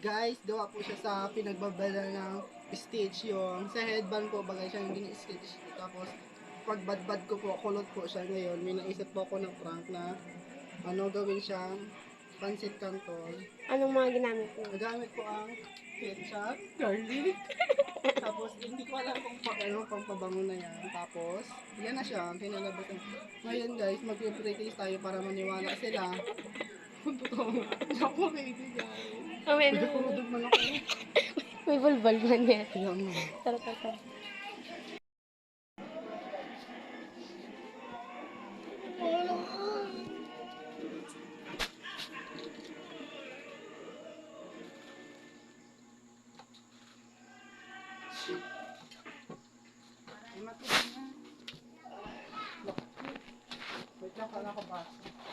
Guys, gawa po siya sa pinagbabala ng stitch yung sa headband po bagay siya yung gini-stitch. Tapos pag badbad ko po, kulot po siya ngayon. May naisip po ako ng prank na gawin siyang pancit canton. Anong mga ginamit mo? Nagamit ko ang ketchup, garlic, tapos hindi ko alam kung pang pabango na yan. Tapos, yan na siya, kinalabasan. Ngayon guys, mag-pre-taste tayo para maniwala sila. Kung totoo nga. Hindi ako ready guys. Amen. Nagkakurudog man ako. May bulbal man yan. Ayan mo. Tara, tara, tara. Ay, matuloy na. Wait lang, kala ko basa.